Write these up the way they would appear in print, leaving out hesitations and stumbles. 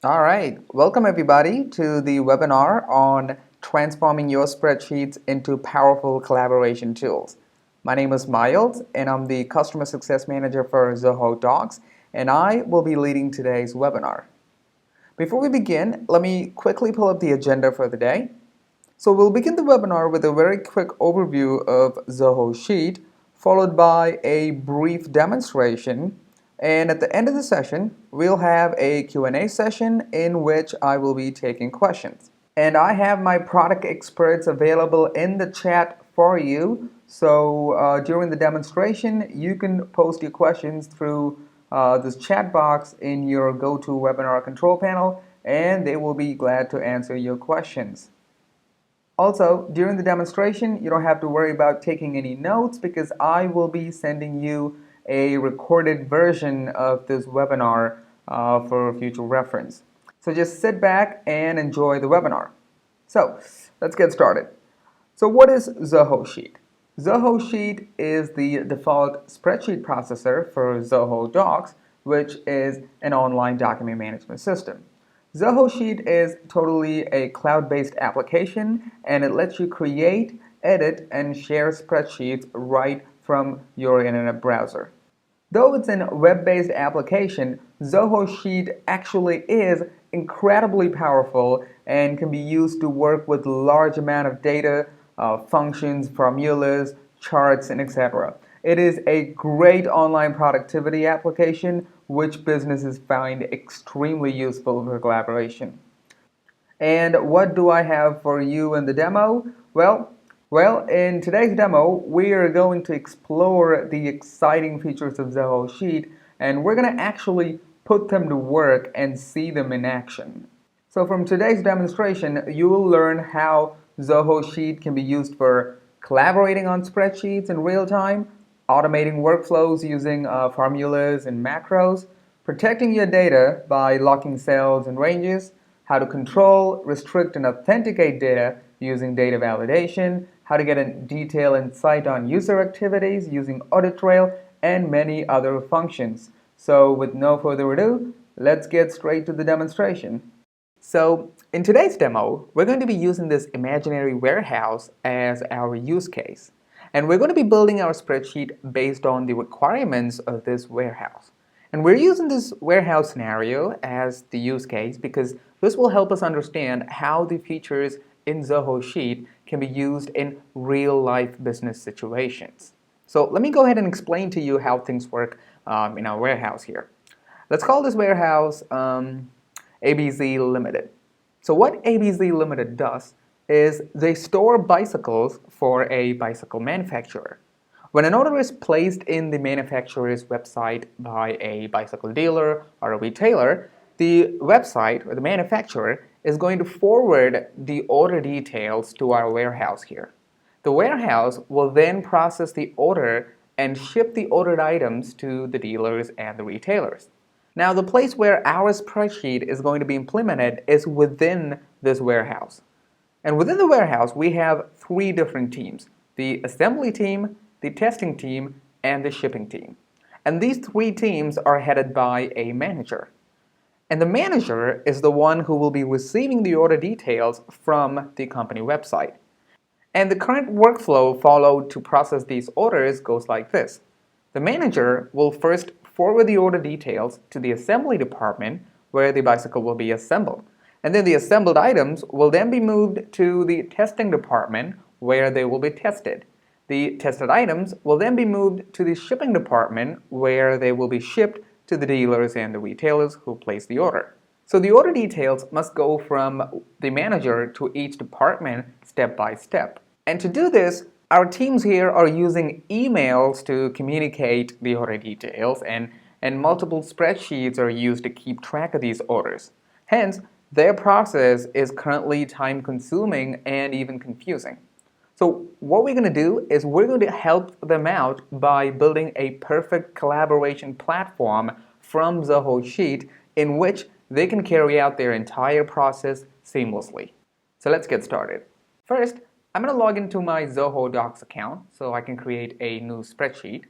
All right, welcome everybody to the webinar on transforming your spreadsheets into powerful collaboration tools. My name is Miles and I'm the Customer Success Manager for Zoho Docs, and I will be leading today's webinar. Before we begin, let me quickly pull up the agenda for the day. So we'll begin the webinar with a very quick overview of Zoho Sheet, followed by a brief demonstration. And at the end of the session, we'll have a Q&A session in which I will be taking questions. And I have my product experts available in the chat for you. So during the demonstration, you can post your questions through this chat box in your GoToWebinar control panel, and they will be glad to answer your questions. Also, during the demonstration, you don't have to worry about taking any notes because I will be sending you a recorded version of this webinar for future reference. So just sit back and enjoy the webinar. So let's get started. So what is Zoho Sheet? Zoho Sheet is the default spreadsheet processor for Zoho Docs, which is an online document management system. Zoho Sheet is totally a cloud-based application, and it lets you create, edit, and share spreadsheets right from your internet browser. Though it's a web-based application, Zoho Sheet actually is incredibly powerful and can be used to work with large amount of data, functions, formulas, charts, and etc. It is a great online productivity application which businesses find extremely useful for collaboration. And what do I have for you in the demo? Well, in today's demo, we are going to explore the exciting features of Zoho Sheet, and we're going to actually put them to work and see them in action. So from today's demonstration, you will learn how Zoho Sheet can be used for collaborating on spreadsheets in real time, automating workflows using formulas and macros, protecting your data by locking cells and ranges, how to control, restrict, and authenticate data using data validation, how to get a detailed insight on user activities using Audit Trail, and many other functions. So with no further ado, let's get straight to the demonstration. So in today's demo, we're going to be using this imaginary warehouse as our use case. And we're going to be building our spreadsheet based on the requirements of this warehouse. And we're using this warehouse scenario as the use case because this will help us understand how the features in Zoho Sheet can be used in real-life business situations. So let me go ahead and explain to you how things work in our warehouse here. Let's call this warehouse ABZ Limited. So what ABZ Limited does is they store bicycles for a bicycle manufacturer. When an order is placed in the manufacturer's website by a bicycle dealer or a retailer, the website or the manufacturer is going to forward the order details to our warehouse here. The warehouse will then process the order and ship the ordered items to the dealers and the retailers. Now, the place where our spreadsheet is going to be implemented is within this warehouse. And within the warehouse, we have three different teams: the assembly team, the testing team, and the shipping team. And these three teams are headed by a manager. And the manager is the one who will be receiving the order details from the company website. And the current workflow followed to process these orders goes like this. The manager will first forward the order details to the assembly department where the bicycle will be assembled. And then the assembled items will then be moved to the testing department where they will be tested. The tested items will then be moved to the shipping department where they will be shipped to the dealers and the retailers who place the order. So the order details must go from the manager to each department step by step. And to do this, our teams here are using emails to communicate the order details, and multiple spreadsheets are used to keep track of these orders. Hence, their process is currently time-consuming and even confusing. So what we're going to do is we're going to help them out by building a perfect collaboration platform from Zoho Sheet in which they can carry out their entire process seamlessly. So let's get started. First, I'm going to log into my Zoho Docs account so I can create a new spreadsheet.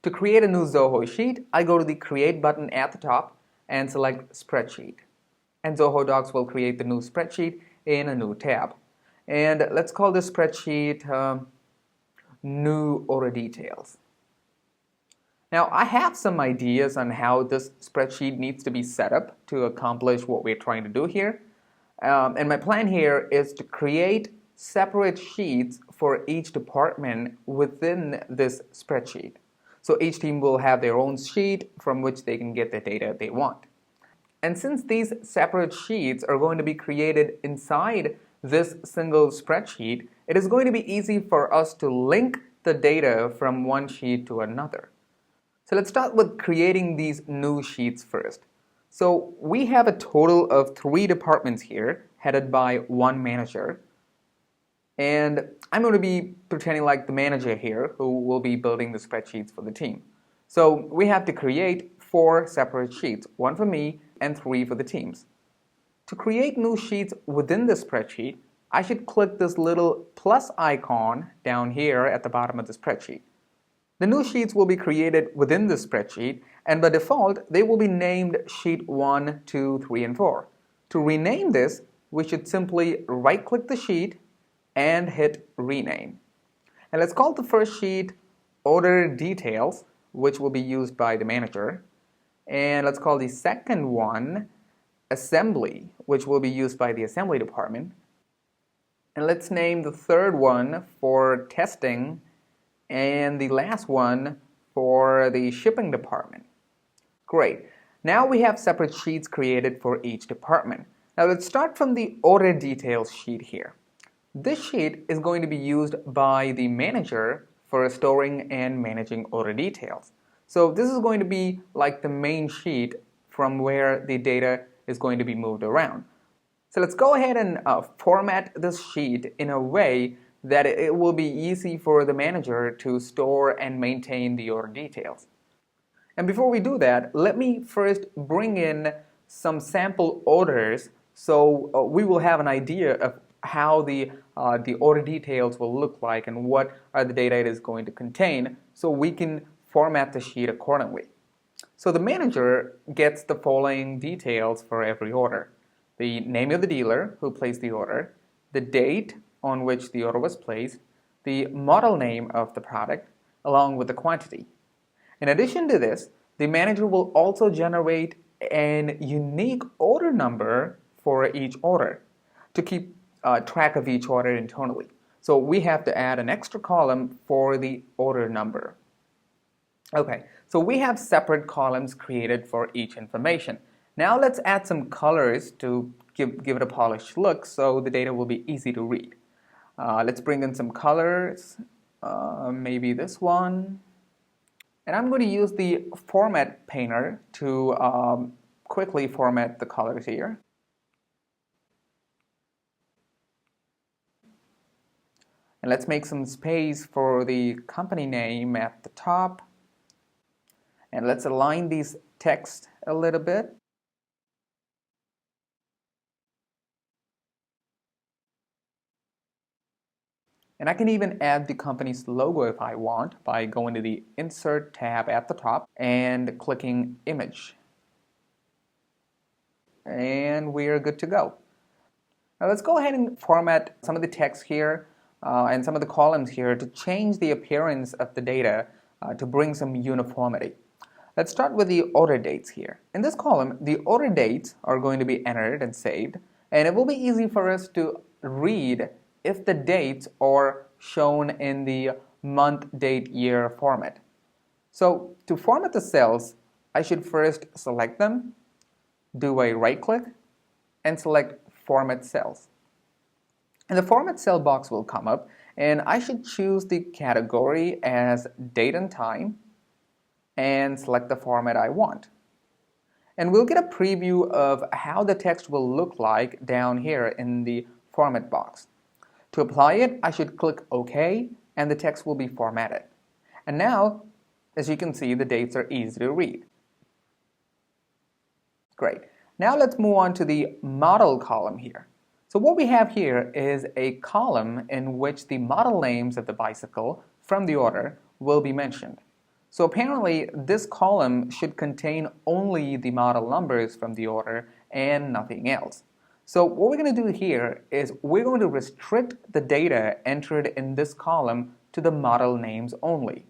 To create a new Zoho Sheet, I go to the Create button at the top and select Spreadsheet. And Zoho Docs will create the new spreadsheet in a new tab. And let's call this spreadsheet New Order Details. Now, I have some ideas on how this spreadsheet needs to be set up to accomplish what we're trying to do here. And my plan here is to create separate sheets for each department within this spreadsheet. So each team will have their own sheet from which they can get the data they want. And since these separate sheets are going to be created inside this single spreadsheet, it is going to be easy for us to link the data from one sheet to another. So let's start with creating these new sheets first. So we have a total of 3 departments here, headed by one manager. And I'm going to be pretending like the manager here who will be building the spreadsheets for the team. So we have to create 4 separate sheets, 1 for me and 3 for the teams. To create new sheets within the spreadsheet, I should click this little plus icon down here at the bottom of the spreadsheet. The new sheets will be created within the spreadsheet, and by default, they will be named Sheet 1, 2, 3, and 4. To rename this, we should simply right-click the sheet and hit Rename. And let's call the first sheet Order Details, which will be used by the manager. And let's call the second one Assembly, which will be used by the assembly department. And let's name the third one for Testing, and the last one for the shipping department. Great. Now we have separate sheets created for each department. Now let's start from the order details sheet here. This sheet is going to be used by the manager for storing and managing order details. So this is going to be like the main sheet from where the data is going to be moved around. So let's go ahead and format this sheet in a way that it will be easy for the manager to store and maintain the order details. And before we do that, let me first bring in some sample orders so we will have an idea of how the order details will look like and what are the data it is going to contain, so we can format the sheet accordingly. So the manager gets the following details for every order: the name of the dealer who placed the order, the date on which the order was placed, the model name of the product, along with the quantity. In addition to this, the manager will also generate an unique order number for each order to keep track of each order internally. So we have to add an extra column for the order number. Okay, so we have separate columns created for each information. Now let's add some colors to give it a polished look so the data will be easy to read. Let's bring in some colors, maybe this one. And I'm going to use the Format Painter to quickly format the colors here. And let's make some space for the company name at the top. And let's align these text a little bit. And I can even add the company's logo if I want by going to the Insert tab at the top and clicking Image. And we're good to go. Now let's go ahead and format some of the text here and some of the columns here to change the appearance of the data to bring some uniformity. Let's start with the order dates here. In this column, the order dates are going to be entered and saved, and it will be easy for us to read if the dates are shown in the month, date, year format. So to format the cells, I should first select them do a right click and select Format Cells. And the Format Cell box will come up, and I should choose the category as date and time and select the format I want. And we'll get a preview of how the text will look like down here in the format box. To apply it, I should click OK, and the text will be formatted. And now, as you can see, the dates are easy to read. Great. Now let's move on to the model column here. So what we have here is a column in which the model names of the bicycle from the order will be mentioned. So apparently this column should contain only the model numbers from the order and nothing else. So what we're going to do here is we're going to restrict the data entered in this column to the model names only.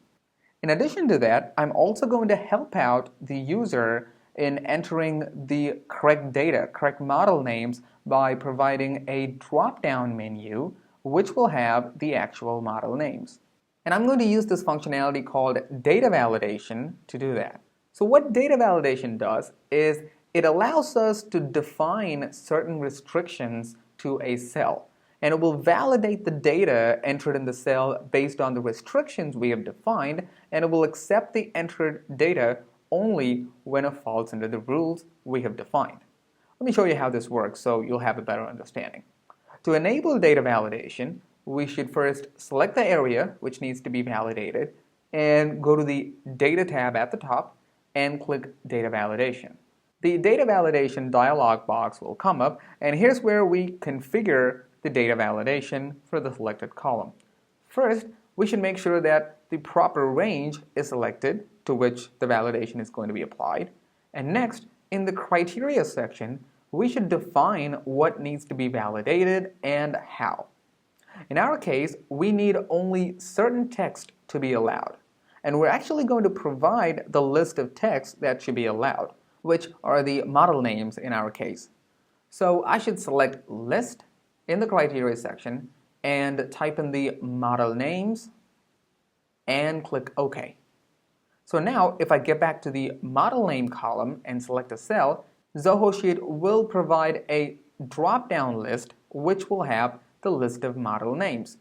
In addition to that, I'm also going to help out the user in entering the correct data, correct model names, by providing a drop-down menu which will have the actual model names. And I'm going to use this functionality called data validation to do that. So what data validation does is it allows us to define certain restrictions to a cell. And it will validate the data entered in the cell based on the restrictions we have defined, and it will accept the entered data only when it falls under the rules we have defined. Let me show you how this works so you'll have a better understanding. To enable data validation, we should first select the area which needs to be validated and go to the Data tab at the top and click Data Validation. The Data Validation dialog box will come up, and here's where we configure the data validation for the selected column. First, we should make sure that the proper range is selected to which the validation is going to be applied. And next, in the criteria section, we should define what needs to be validated and how. In our case, we need only certain text to be allowed. And we're actually going to provide the list of text that should be allowed, which are the model names in our case. So I should select List in the criteria section and type in the model names and click OK. So now if I get back to the model name column and select a cell, Zoho Sheet will provide a drop-down list which will have the list of model names.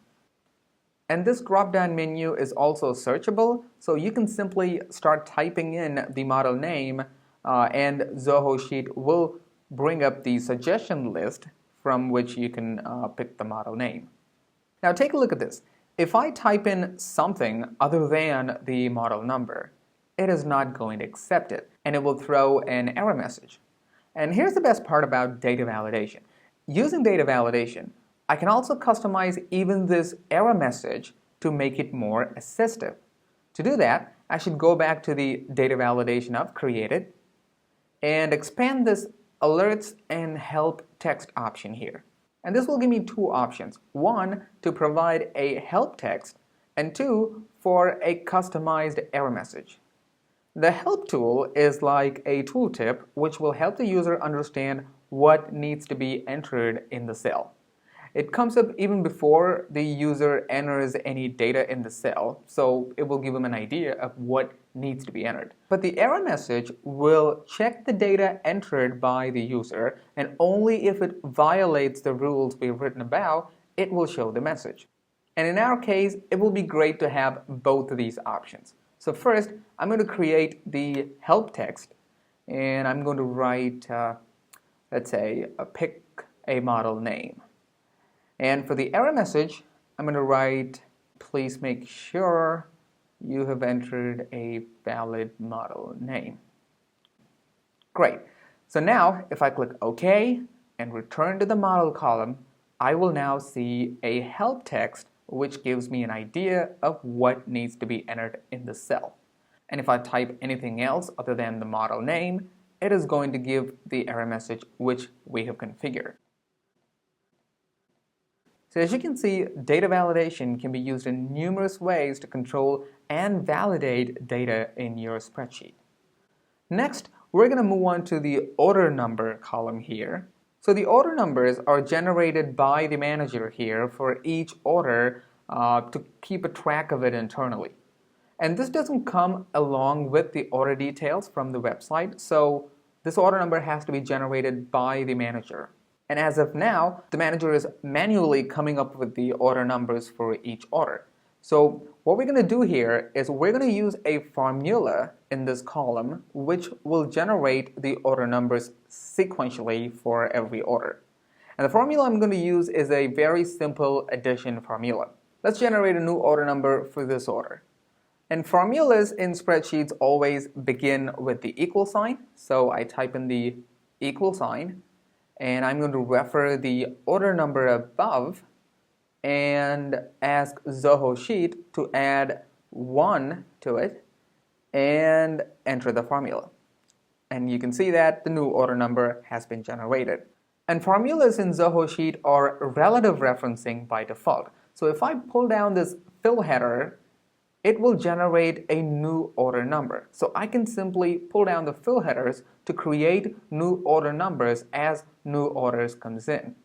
And this drop-down menu is also searchable, so you can simply start typing in the model name and Zoho Sheet will bring up the suggestion list from which you can pick the model name. Now take a look at this. If I type in something other than the model number, it is not going to accept it, and it will throw an error message. And here's the best part about data validation. Using data validation, I can also customize even this error message to make it more assistive. To do that, I should go back to the data validation I've created and expand this alerts and help text option here. And this will give me two options. One, to provide a help text, and two, for a customized error message. The help tool is like a tooltip which will help the user understand what needs to be entered in the cell. It comes up even before the user enters any data in the cell, so it will give them an idea of what needs to be entered. But the error message will check the data entered by the user, and only if it violates the rules we've written about, it will show the message. And in our case, it will be great to have both of these options. So first, I'm going to create the help text, and I'm going to write, let's say, pick a model name. And for the error message, I'm going to write, please make sure you have entered a valid model name. Great. So now, if I click OK and return to the model column, I will now see a help text which gives me an idea of what needs to be entered in the cell. And if I type anything else other than the model name, it is going to give the error message which we have configured. So as you can see, data validation can be used in numerous ways to control and validate data in your spreadsheet. Next, we're going to move on to the order number column here. So the order numbers are generated by the manager here for each order to keep a track of it internally. And this doesn't come along with the order details from the website, so This order number has to be generated by the manager. And as of now, the manager is manually coming up with the order numbers for each order. So what we're going to do here is we're going to use a formula in this column which will generate the order numbers sequentially for every order. And the formula I'm going to use is a very simple addition formula. Let's generate a new order number for this order. And formulas in spreadsheets always begin with the equal sign. So I type in the equal sign, and I'm going to refer the order number above and ask Zoho Sheet to add 1 to it and enter the formula. And you can see that the new order number has been generated. And formulas in Zoho Sheet are relative referencing by default. So if I pull down this fill header, it will generate a new order number. So I can simply pull down the fill headers to create new order numbers as new orders comes in,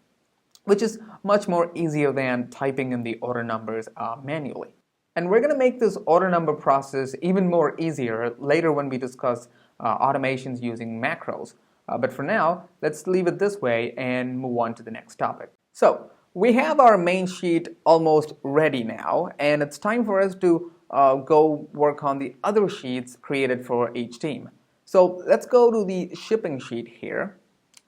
which is much more easier than typing in the order numbers manually. And we're going to make this order number process even more easier later when we discuss automations using macros. But for now, let's leave it this way and move on to the next topic. So we have our main sheet almost ready now, and it's time for us to go work on the other sheets created for each team. So let's go to the shipping sheet here.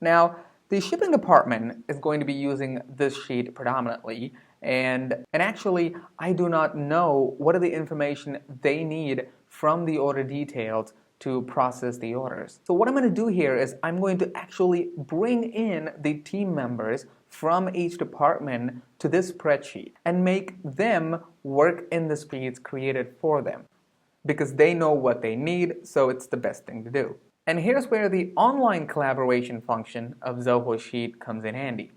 Now, the shipping department is going to be using this sheet predominantly, and actually I do not know what are the information they need from the order details to process the orders. So what I'm going to do here is I'm going to actually bring in the team members from each department to this spreadsheet and make them work in the sheets created for them because they know what they need, so it's the best thing to do. And here's where the online collaboration function of Zoho Sheet comes in handy.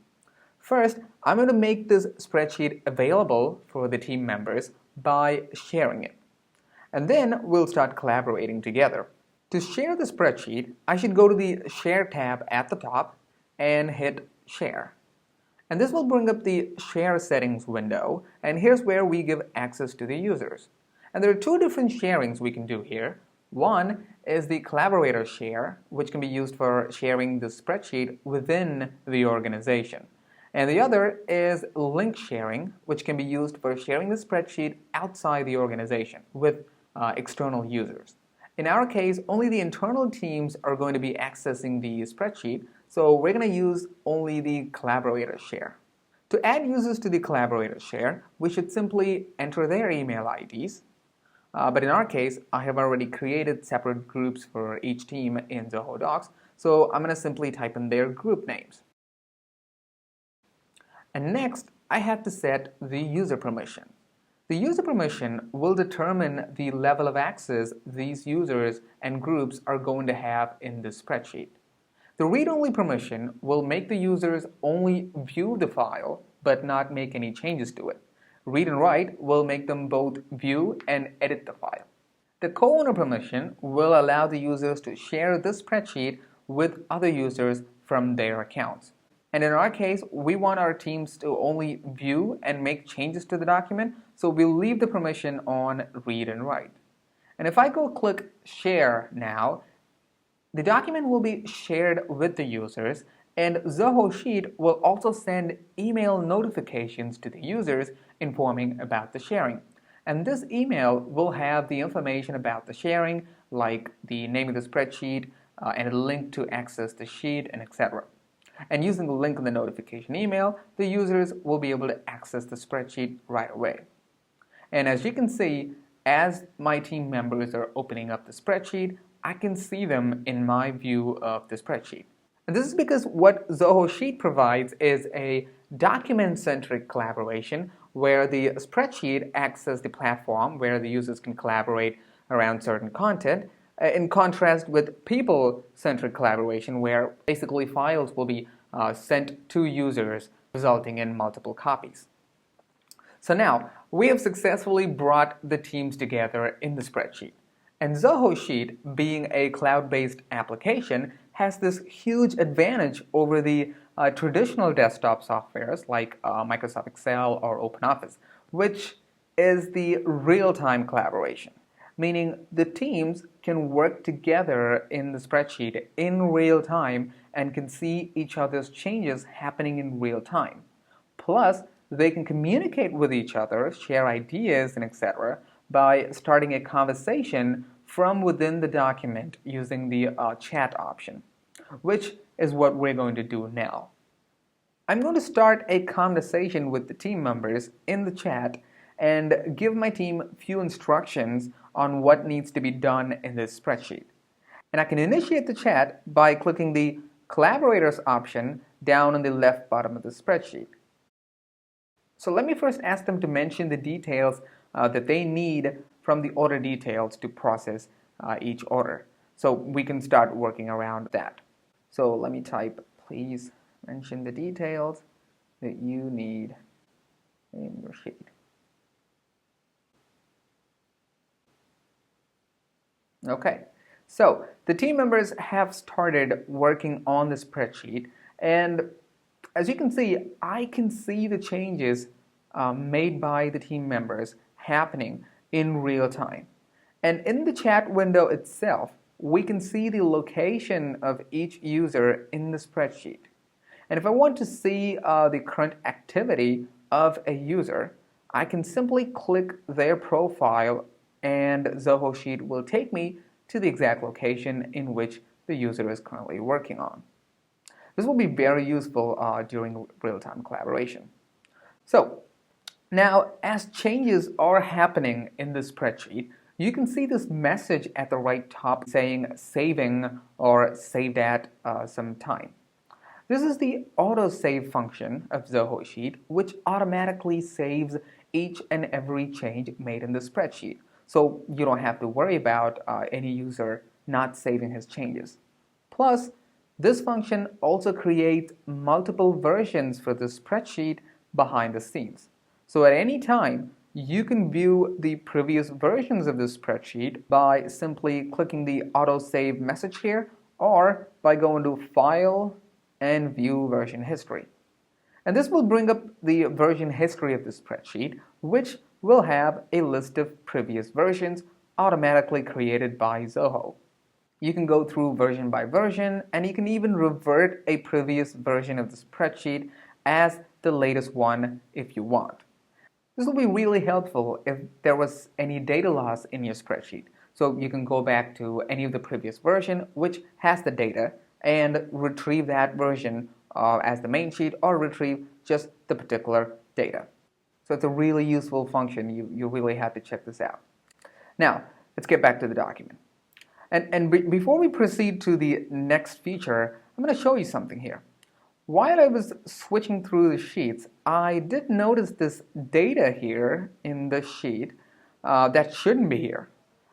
First, I'm going to make this spreadsheet available for the team members by sharing it. And then we'll start collaborating together. To share the spreadsheet, I should go to the Share tab at the top and hit Share. And this will bring up the Share Settings window, and here's where we give access to the users. And there are two different sharings we can do here. One is the collaborator share, which can be used for sharing the spreadsheet within the organization. And the other is link sharing, which can be used for sharing the spreadsheet outside the organization with external users. In our case, only the internal teams are going to be accessing the spreadsheet, so we're going to use only the collaborator share. To add users to the collaborator share, we should simply enter their email IDs. But in our case, I have already created separate groups for each team in Zoho Docs, so I'm going to simply type in their group names. And next, I have to set the user permission. The user permission will determine the level of access these users and groups are going to have in this spreadsheet. The read-only permission will make the users only view the file but not make any changes to it. Read and write will make them both view and edit the file. The co-owner permission will allow the users to share this spreadsheet with other users from their accounts. And in our case, we want our teams to only view and make changes to the document, so we'll leave the permission on read and write. And if I go click Share now, the document will be shared with the users, and Zoho Sheet will also send email notifications to the users informing about the sharing. And this email will have the information about the sharing, like the name of the spreadsheet and a link to access the sheet, and etc. And using the link in the notification email, the users will be able to access the spreadsheet right away. And as you can see, as my team members are opening up the spreadsheet, I can see them in my view of the spreadsheet. And this is because what Zoho Sheet provides is a document-centric collaboration where the spreadsheet acts as the platform where the users can collaborate around certain content, in contrast with people-centric collaboration where basically files will be sent to users, resulting in multiple copies. So now, we have successfully brought the teams together in the spreadsheet. And Zoho Sheet, being a cloud-based application, has this huge advantage over the traditional desktop softwares like Microsoft Excel or OpenOffice, which is the real-time collaboration. meaning the teams can work together in the spreadsheet in real time and can see each other's changes happening in real time. Plus, they can communicate with each other, share ideas, and etc. by starting a conversation from within the document using the chat option, which is what we're going to do now. I'm going to start a conversation with the team members in the chat and give my team a few instructions on what needs to be done in this spreadsheet. And I can initiate the chat by clicking the Collaborators option down on the left bottom of the spreadsheet. So let me first ask them to mention the details that they need from the order details to process each order. So we can start working around that. So let me type, please mention the details that you need in your sheet. Okay, so the team members have started working on the spreadsheet, and as you can see, I can see the changes made by the team members happening in real time. And in the chat window itself, we can see the location of each user in the spreadsheet. And if I want to see the current activity of a user, I can simply click their profile and Zoho Sheet will take me to the exact location in which the user is currently working on. This will be very useful during real-time collaboration. So now, as changes are happening in the spreadsheet, you can see this message at the right top saying saving or saved at some time. This is the Autosave function of Zoho Sheet, which automatically saves each and every change made in the spreadsheet. So you don't have to worry about any user not saving his changes. Plus, this function also creates multiple versions for the spreadsheet behind the scenes. So at any time, you can view the previous versions of the spreadsheet by simply clicking the Autosave message here or by going to File and View Version History. And this will bring up the version history of the spreadsheet, which will have a list of previous versions automatically created by Zoho. You can go through version by version, and you can even revert a previous version of the spreadsheet as the latest one if you want. This will be really helpful if there was any data loss in your spreadsheet. So you can go back to any of the previous version which has the data and retrieve that version as the main sheet or retrieve just the particular data. So it's a really useful function. You really have to check this out. Now, let's get back to the document. Before we proceed to the next feature, I'm going to show you something here. While I was switching through the sheets, I did notice this data here in the sheet that shouldn't be here.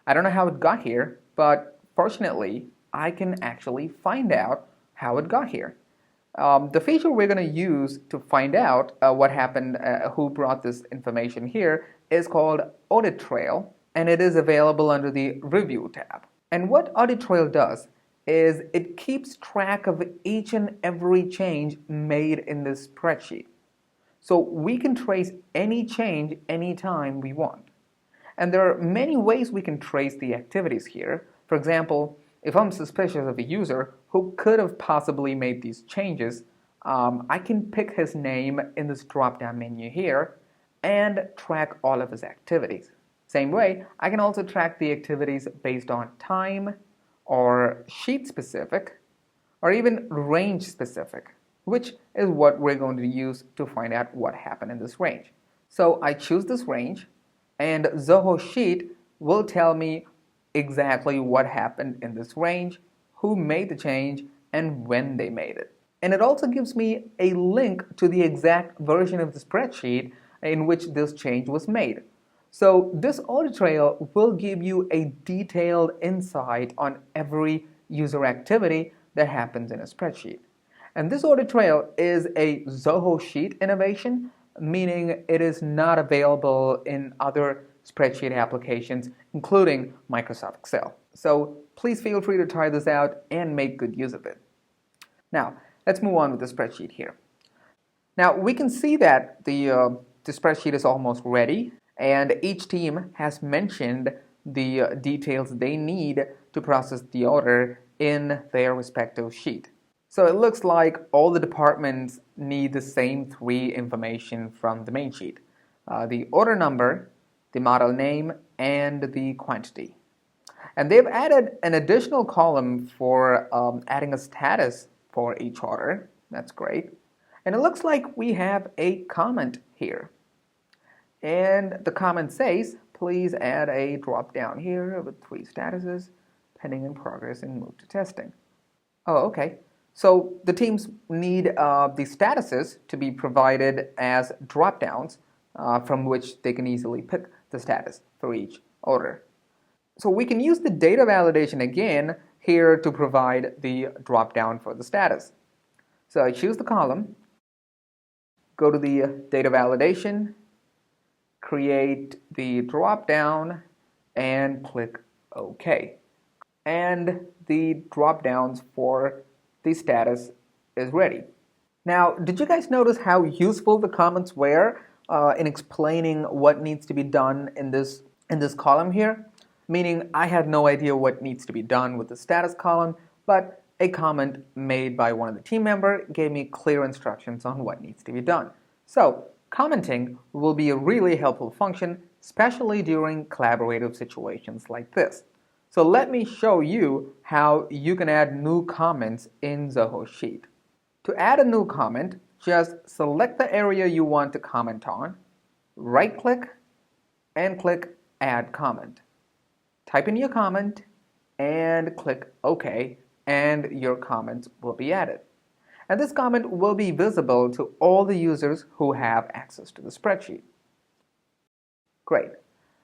I don't know how it got here, but fortunately, I can actually find out how it got here. The feature we're going to use to find out what happened, who brought this information here, is called Audit Trail, and it is available under the Review tab. And what Audit Trail does is it keeps track of each and every change made in this spreadsheet. So we can trace any change anytime we want. And there are many ways we can trace the activities here. For example, if I'm suspicious of a user who could have possibly made these changes, I can pick his name in this drop-down menu here and track all of his activities. Same way, I can also track the activities based on time or sheet specific or even range specific, which is what we're going to use to find out what happened in this range. So I choose this range and Zoho Sheet will tell me exactly what happened in this range, who made the change, and when they made it. And it also gives me a link to the exact version of the spreadsheet in which this change was made. So this audit trail will give you a detailed insight on every user activity that happens in a spreadsheet. And this audit trail is a Zoho Sheet innovation, meaning it is not available in other spreadsheet applications, including Microsoft Excel. So please feel free to try this out and make good use of it. Now, let's move on with the spreadsheet here. Now, we can see that the spreadsheet is almost ready, and each team has mentioned the details they need to process the order in their respective sheet. So it looks like all the departments need the same three information from the main sheet: the order number, the model name, and the quantity. And they've added an additional column for adding a status for each order. That's great. And it looks like we have a comment here. And the comment says, please add a drop down here with 3 statuses: pending, in progress, and move to testing. Oh, okay. So the teams need the statuses to be provided as drop downs from which they can easily pick the status for each order. So we can use the data validation again here to provide the drop down for the status. So I choose the column, go to the data validation, create the drop down, and click OK. And the drop downs for the status is ready. Now, did you guys notice how useful the comments were in explaining what needs to be done in this column here? Meaning I had no idea what needs to be done with the status column, but a comment made by one of the team members gave me clear instructions on what needs to be done. So commenting will be a really helpful function, especially during collaborative situations like this. So let me show you how you can add new comments in Zoho Sheet. To add a new comment, just select the area you want to comment on, right-click, and click Add Comment. Type in your comment and click OK, and your comment will be added. And this comment will be visible to all the users who have access to the spreadsheet. Great.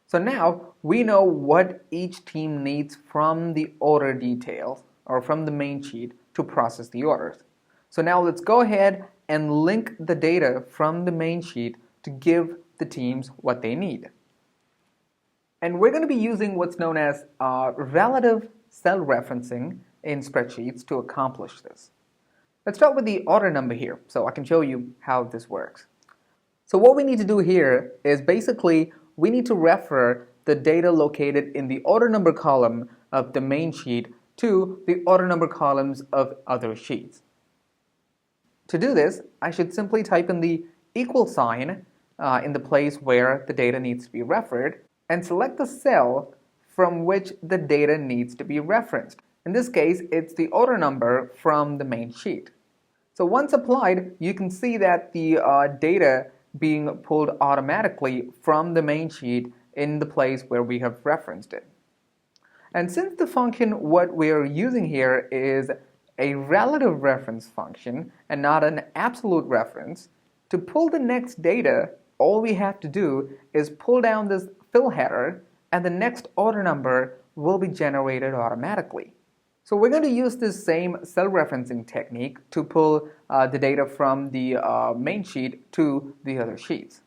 So now we know what each team needs from the order details or from the main sheet to process the orders. So now let's go ahead and link the data from the main sheet to give the teams what they need. And we're going to be using what's known as relative cell referencing in spreadsheets to accomplish this. Let's start with the order number here so I can show you how this works. So what we need to do here is basically we need to refer the data located in the order number column of the main sheet to the order number columns of other sheets. To do this, I should simply type in the equal sign in the place where the data needs to be referred and select the cell from which the data needs to be referenced. In this case, it's the order number from the main sheet. So once applied, you can see that the data being pulled automatically from the main sheet in the place where we have referenced it. And since the function what we are using here is a relative reference function and not an absolute reference, to pull the next data, all we have to do is pull down this fill header and the next order number will be generated automatically. So we're going to use this same cell referencing technique to pull the data from the main sheet to the other sheets.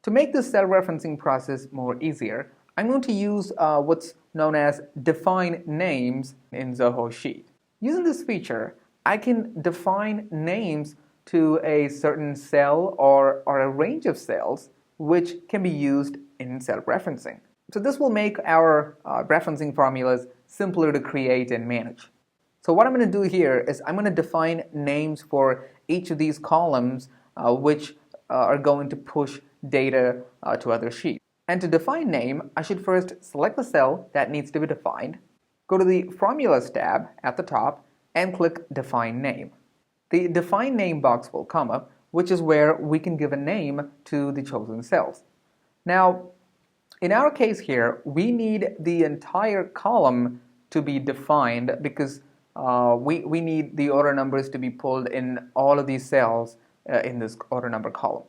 To make this cell referencing process more easier, I'm going to use what's known as define names in Zoho Sheet. Using this feature, I can define names to a certain cell or a range of cells which can be used in cell referencing. So this will make our referencing formulas simpler to create and manage. So what I'm going to do here is I'm going to define names for each of these columns which are going to push data to other sheets. And to define name, I should first select the cell that needs to be defined, go to the Formulas tab at the top, and click Define Name. The Define Name box will come up, which is where we can give a name to the chosen cells. Now, in our case here, we need the entire column to be defined because we need the order numbers to be pulled in all of these cells in this order number column.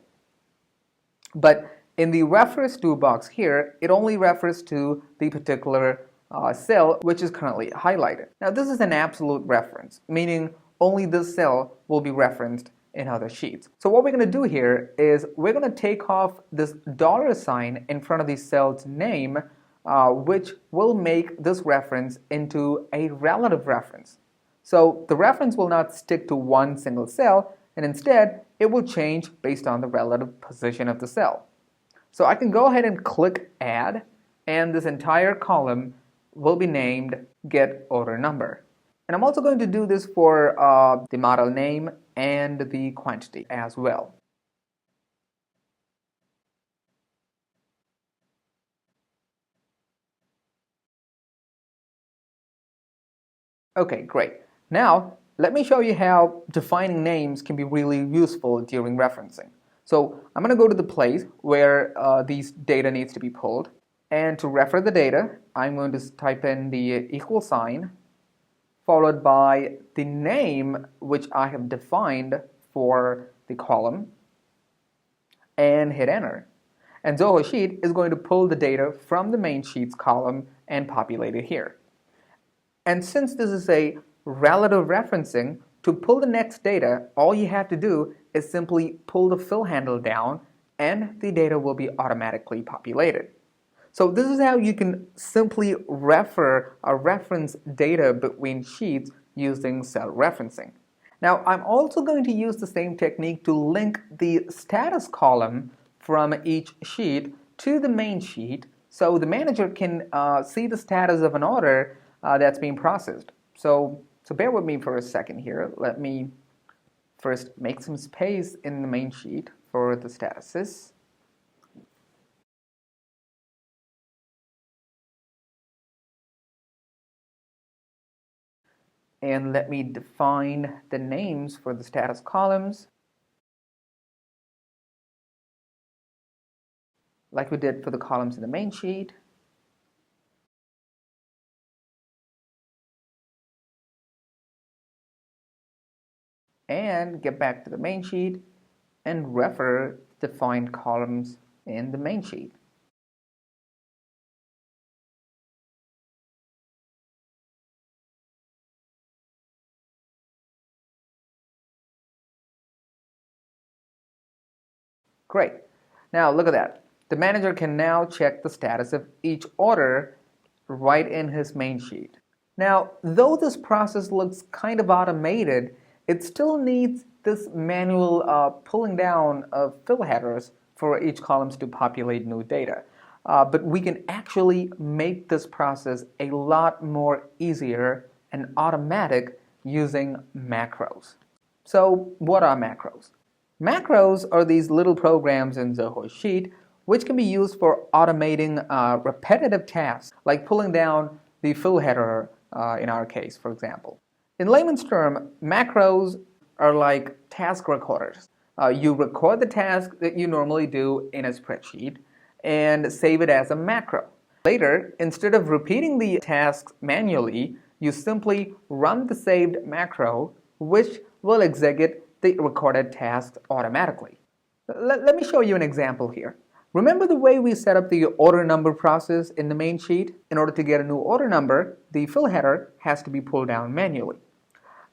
But in the refers to box here, it only refers to the particular cell which is currently highlighted. Now this is an absolute reference, meaning only this cell will be referenced in other sheets. So what we're going to do here is we're going to take off this $sign in front of the cell's name, which will make this reference into a relative reference. So the reference will not stick to one single cell, and instead it will change based on the relative position of the cell. So I can go ahead and click Add, and this entire column will be named Get Order Number. And I'm also going to do this for the model name and the quantity as well. Okay, great. Now, let me show you how defining names can be really useful during referencing. So I'm going to go to the place where these data needs to be pulled. And to refer the data, I'm going to type in the equal sign followed by the name which I have defined for the column and hit enter. And Zoho Sheet is going to pull the data from the main sheets column and populate it here. And since this is a relative referencing, to pull the next data, all you have to do is simply pull the fill handle down and the data will be automatically populated. So this is how you can simply refer or reference data between sheets using cell referencing. Now, I'm also going to use the same technique to link the status column from each sheet to the main sheet so the manager can see the status of an order that's being processed. So bear with me for a second here. Let me first make some space in the main sheet for the statuses. And let me define the names for the status columns like we did for the columns in the main sheet. And get back to the main sheet and refer defined columns in the main sheet. Great. Now look at that. The manager can now check the status of each order right in his main sheet. Now, though this process looks kind of automated, it still needs this manual pulling down of fill headers for each columns to populate new data. But we can actually make this process a lot more easier and automatic using macros. So what are macros? Macros are these little programs in Zoho Sheet which can be used for automating repetitive tasks like pulling down the fill header in our case, for example. In layman's term, macros are like task recorders. You record the task that you normally do in a spreadsheet and save it as a macro. Later, instead of repeating the tasks manually, you simply run the saved macro, which will execute the recorded tasks automatically. Let me show you an example here. Remember the way we set up the order number process in the main sheet? In order to get a new order number, the fill header has to be pulled down manually.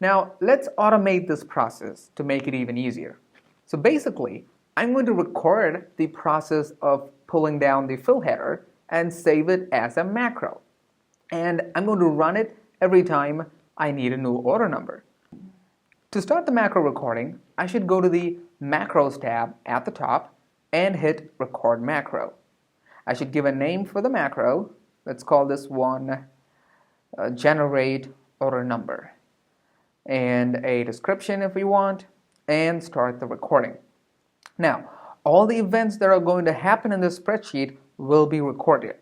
Now, let's automate this process to make it even easier. So basically, I'm going to record the process of pulling down the fill header and save it as a macro. And I'm going to run it every time I need a new order number. To start the macro recording, I should go to the Macros tab at the top and hit Record Macro. I should give a name for the macro. Let's call this one Generate Order Number. And a description if we want, and start the recording. Now, all the events that are going to happen in this spreadsheet will be recorded.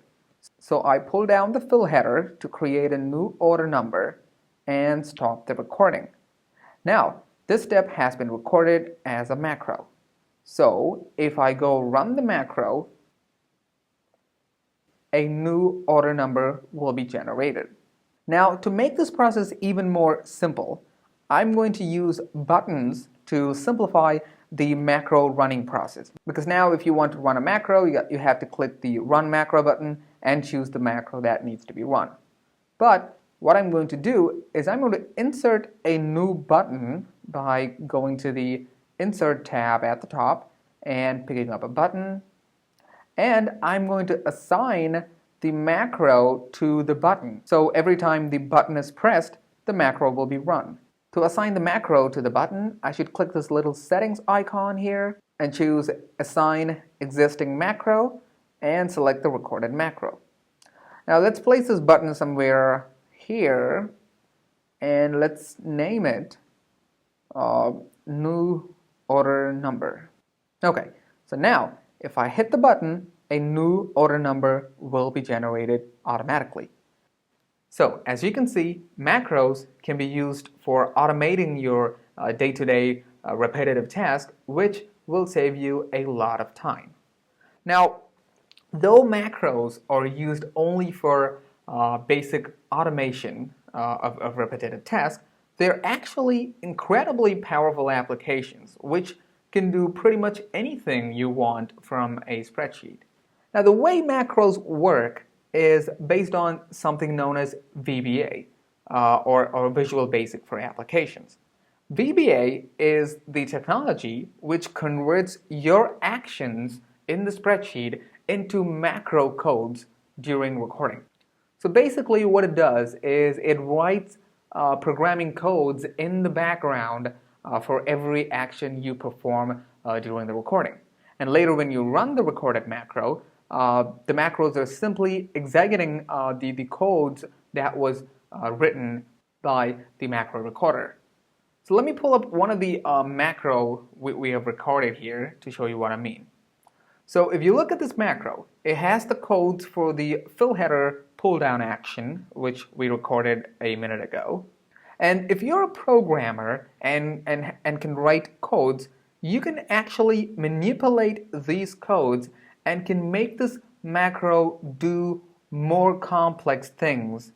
So I pull down the fill header to create a new order number and stop the recording. Now, this step has been recorded as a macro. So if I go run the macro, a new order number will be generated. Now, to make this process even more simple, I'm going to use buttons to simplify the macro running process. Because now if you want to run a macro, you have to click the Run Macro button and choose the macro that needs to be run. But what I'm going to do is I'm going to insert a new button by going to the Insert tab at the top and picking up a button. And I'm going to assign the macro to the button. So every time the button is pressed, the macro will be run. To assign the macro to the button, I should click this little settings icon here and choose Assign Existing Macro and select the recorded macro. Now let's place this button somewhere here, and let's name it new order number. Okay, so now if I hit the button, a new order number will be generated automatically. So as you can see, macros can be used for automating your day-to-day repetitive task, which will save you a lot of time. Now, though macros are used only for basic automation of repetitive tasks, they're actually incredibly powerful applications which can do pretty much anything you want from a spreadsheet. Now, the way macros work is based on something known as VBA, or Visual Basic for Applications. VBA is the technology which converts your actions in the spreadsheet into macro codes during recording. So basically what it does is it writes programming codes in the background for every action you perform during the recording. And later when you run the recorded macro, the macros are simply executing the codes that was written by the macro recorder. So let me pull up one of the macro we have recorded here to show you what I mean. So if you look at this macro, it has the codes for the fill header pull down action, which we recorded a minute ago. And if you're a programmer and can write codes, you can actually manipulate these codes and can make this macro do more complex things,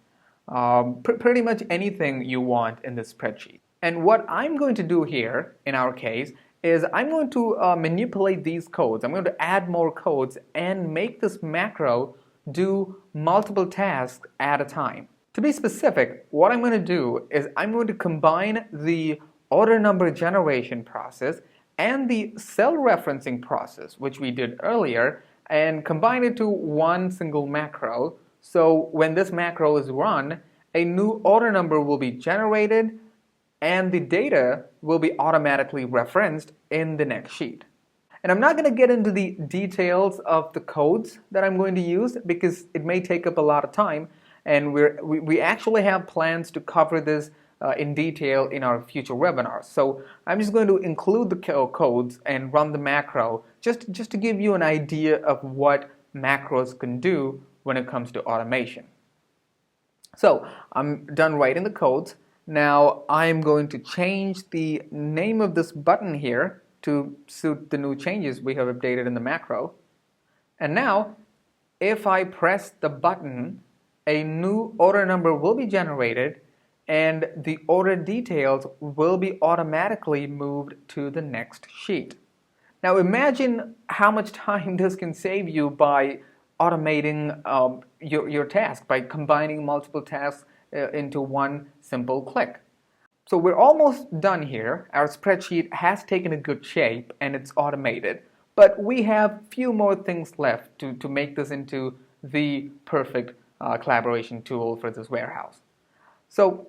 pretty much anything you want in this spreadsheet. And what I'm going to do here, in our case, is I'm going to manipulate these codes. I'm going to add more codes and make this macro do multiple tasks at a time. To be specific, what I'm going to do is I'm going to combine the order number generation process and the cell referencing process, which we did earlier, and combine it to one single macro. So when this macro is run, a new order number will be generated and the data will be automatically referenced in the next sheet. And I'm not going to get into the details of the codes that I'm going to use because it may take up a lot of time, and we actually have plans to cover this in detail in our future webinars. So I'm just going to include the codes and run the macro just to give you an idea of what macros can do when it comes to automation. So I'm done writing the codes. Now I'm going to change the name of this button here to suit the new changes we have updated in the macro. And now if I press the button, a new order number will be generated and the order details will be automatically moved to the next sheet. Now imagine how much time this can save you by automating your task, by combining multiple tasks into one simple click. So we're almost done here. Our spreadsheet has taken a good shape and it's automated, but we have few more things left to make this into the perfect collaboration tool for this warehouse. So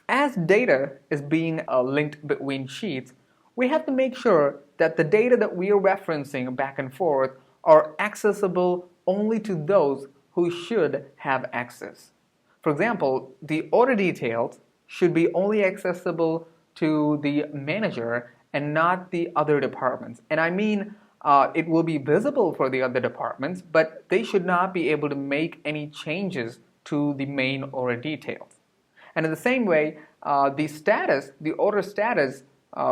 as data is being linked between sheets, we have to make sure that the data that we are referencing back and forth are accessible only to those who should have access. For example, the order details should be only accessible to the manager and not the other departments. And I mean, it will be visible for the other departments, but they should not be able to make any changes to the main order details. And in the same way, the order status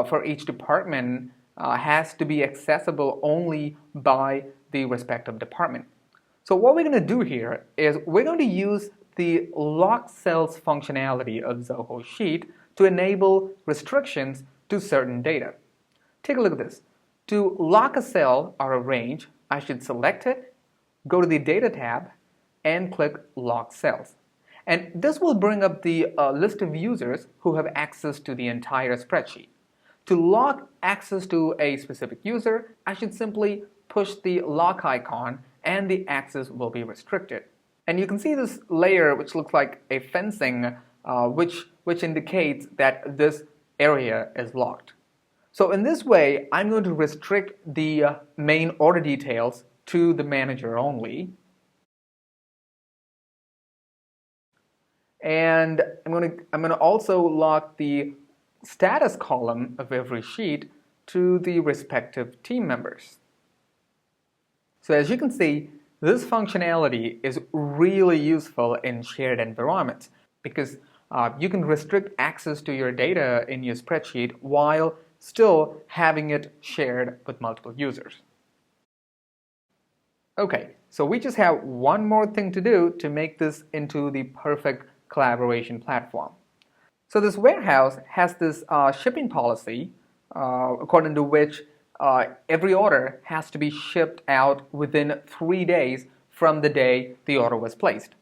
for each department has to be accessible only by the respective department. So what we're going to do here is we're going to use the lock cells functionality of Zoho Sheet to enable restrictions to certain data. Take a look at this. To lock a cell or a range, I should select it, go to the Data tab, and click Lock Cells. And this will bring up the list of users who have access to the entire spreadsheet. To lock access to a specific user, I should simply push the lock icon and the access will be restricted. And you can see this layer which looks like a fencing which indicates that this area is locked. So in this way, I'm going to restrict the main order details to the manager only. And I'm going to also lock the status column of every sheet to the respective team members. So as you can see, this functionality is really useful in shared environments because you can restrict access to your data in your spreadsheet while still having it shared with multiple users. Okay, so we just have one more thing to do to make this into the perfect collaboration platform. So this warehouse has this shipping policy according to which every order has to be shipped out within 3 days from the day the order was placed.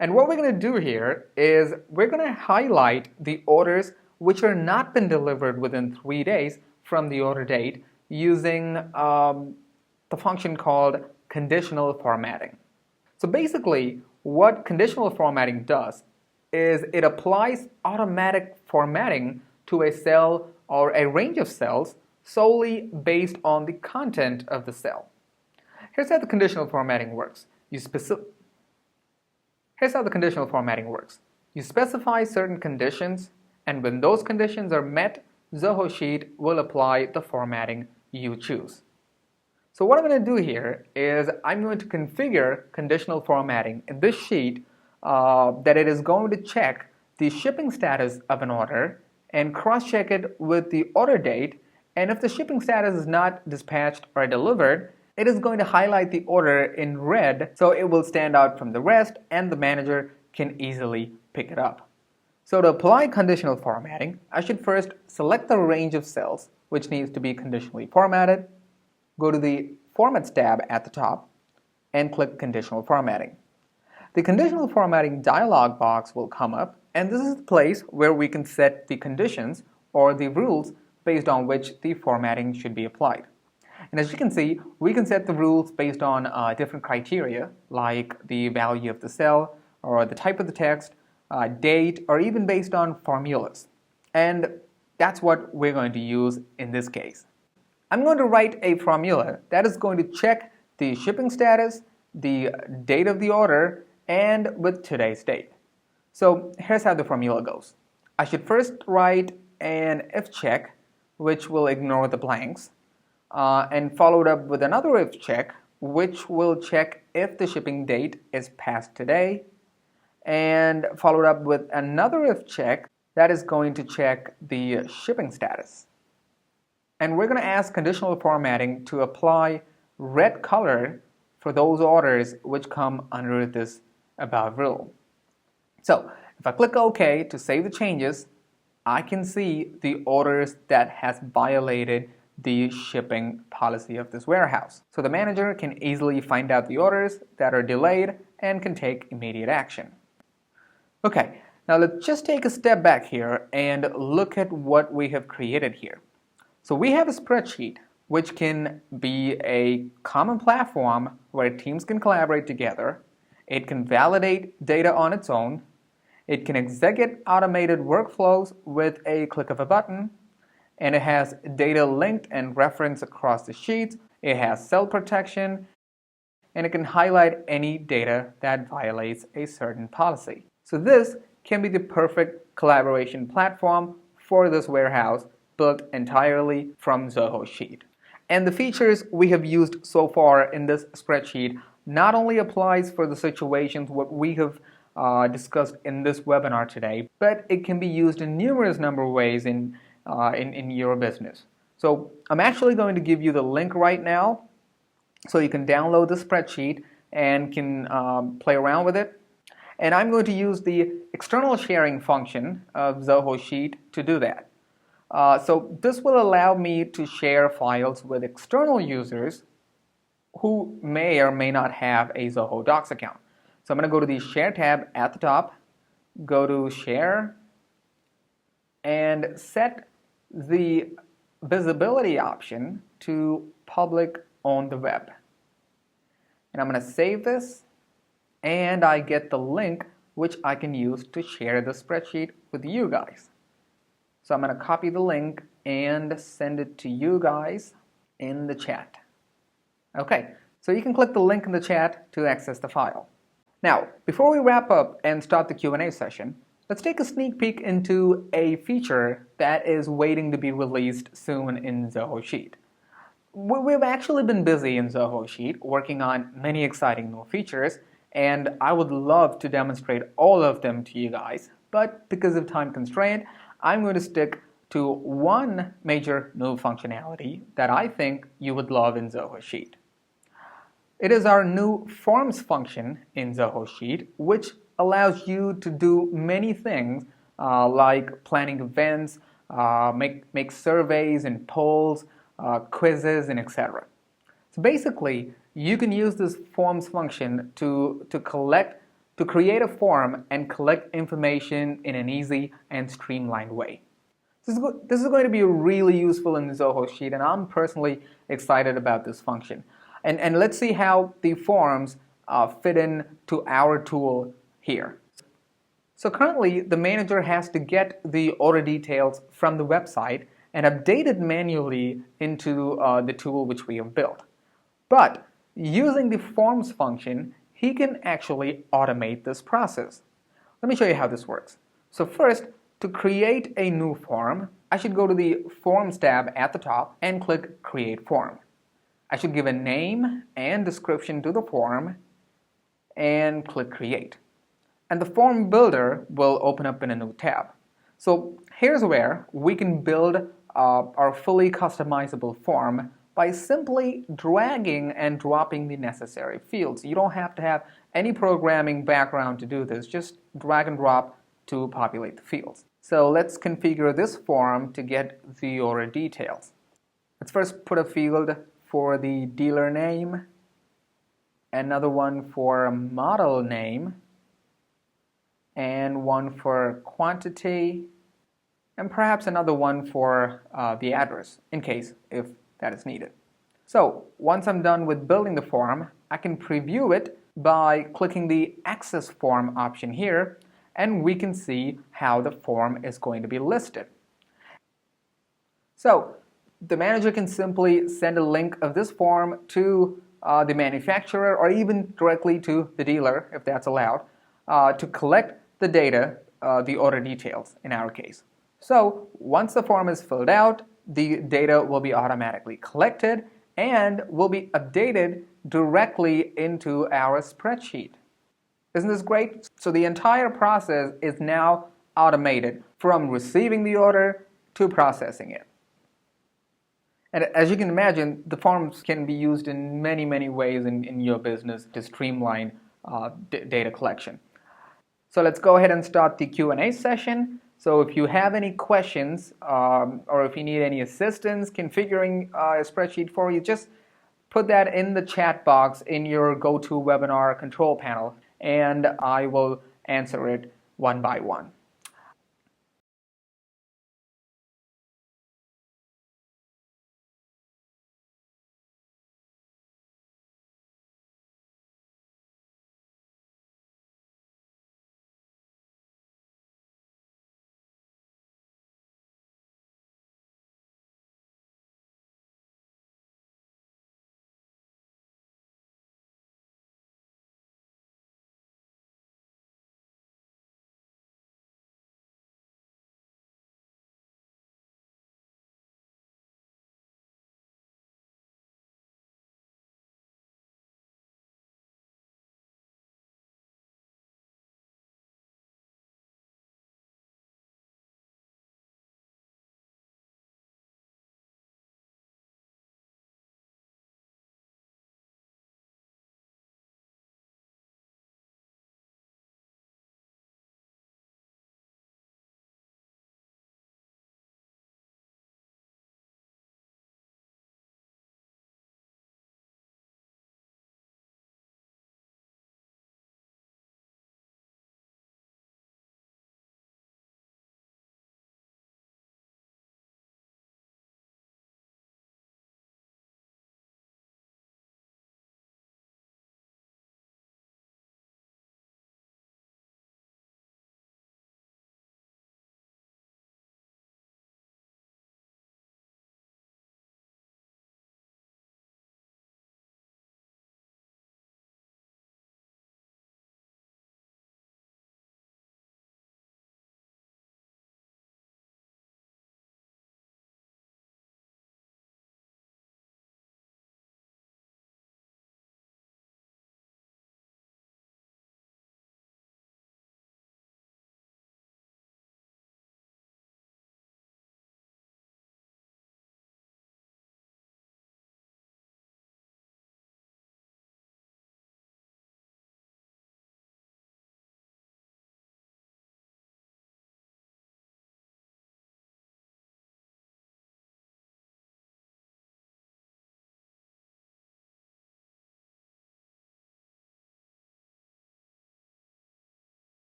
And what we're going to do here is we're going to highlight the orders which are not been delivered within 3 days from the order date using the function called conditional formatting. So basically, what conditional formatting does is it applies automatic formatting to a cell or a range of cells solely based on the content of the cell. Here's how the conditional formatting works. Here's how the conditional formatting works. You specify certain conditions, and when those conditions are met, Zoho Sheet will apply the formatting you choose. So what I'm going to do here is I'm going to configure conditional formatting in this sheet that it is going to check the shipping status of an order and cross-check it with the order date, and if the shipping status is not dispatched or delivered, it is going to highlight the order in red so it will stand out from the rest and the manager can easily pick it up. So to apply conditional formatting, I should first select the range of cells which needs to be conditionally formatted, go to the Formats tab at the top, and click Conditional Formatting. The Conditional Formatting dialog box will come up, and this is the place where we can set the conditions or the rules based on which the formatting should be applied. And as you can see, we can set the rules based on different criteria like the value of the cell or the type of the text, date, or even based on formulas. And that's what we're going to use in this case. I'm going to write a formula that is going to check the shipping status, the date of the order, and with today's date. So here's how the formula goes. I should first write an if check, which will ignore the blanks, and followed up with another if check, which will check if the shipping date is past today, and followed up with another if check that is going to check the shipping status. And we're going to ask conditional formatting to apply red color for those orders which come under this above rule. So if I click OK to save the changes, I can see the orders that has violated the shipping policy of this warehouse. So the manager can easily find out the orders that are delayed and can take immediate action. Okay, now let's just take a step back here and look at what we have created here. So we have a spreadsheet which can be a common platform where teams can collaborate together. It can validate data on its own. It can execute automated workflows with a click of a button. And it has data linked and referenced across the sheets. It has cell protection. And it can highlight any data that violates a certain policy. So this can be the perfect collaboration platform for this warehouse built entirely from Zoho Sheet. And the features we have used so far in this spreadsheet not only applies for the situations what we have discussed in this webinar today, but it can be used in numerous number of ways in your business. So I'm actually going to give you the link right now so you can download the spreadsheet and can play around with it. And I'm going to use the external sharing function of Zoho Sheet to do that. So this will allow me to share files with external users who may or may not have a Zoho Docs account. So I'm going to go to the Share tab at the top, go to Share, and set the visibility option to Public on the Web. And I'm going to save this, and I get the link which I can use to share the spreadsheet with you guys. So I'm going to copy the link and send it to you guys in the chat. Okay, so you can click the link in the chat to access the file. Now, before we wrap up and start the Q&A session, let's take a sneak peek into a feature that is waiting to be released soon in Zoho Sheet. We've actually been busy in Zoho Sheet working on many exciting new features, and I would love to demonstrate all of them to you guys, but because of time constraint, I'm going to stick to one major new functionality that I think you would love in Zoho Sheet. It is our new Forms function in Zoho Sheet, which allows you to do many things like planning events, make surveys and polls, quizzes, and etc. So basically, you can use this Forms function to create a form and collect information in an easy and streamlined way. This is going to be really useful in Zoho Sheet, and I'm personally excited about this function. And let's see how the forms fit in to our tool here. So currently, the manager has to get the order details from the website and update it manually into the tool which we have built. But using the forms function, he can actually automate this process. Let me show you how this works. So first, to create a new form, I should go to the Forms tab at the top and click Create Form. I should give a name and description to the form and click Create. And the form builder will open up in a new tab. So here's where we can build our fully customizable form by simply dragging and dropping the necessary fields. You don't have to have any programming background to do this, just drag and drop to populate the fields. So let's configure this form to get the order details. Let's first put a field for the dealer name, another one for a model name, and one for quantity, and perhaps another one for the address, in case if that is needed. So once I'm done with building the form, I can preview it by clicking the Access Form option here, and we can see how the form is going to be listed. So the manager can simply send a link of this form to the manufacturer or even directly to the dealer, if that's allowed, to collect the data, the order details in our case. So once the form is filled out, the data will be automatically collected and will be updated directly into our spreadsheet. Isn't this great? So the entire process is now automated from receiving the order to processing it. And as you can imagine, the forms can be used in many, many ways in your business to streamline data collection. So let's go ahead and start the Q&A session. So if you have any questions or if you need any assistance configuring a spreadsheet for you, just put that in the chat box in your GoToWebinar control panel, and I will answer it one by one.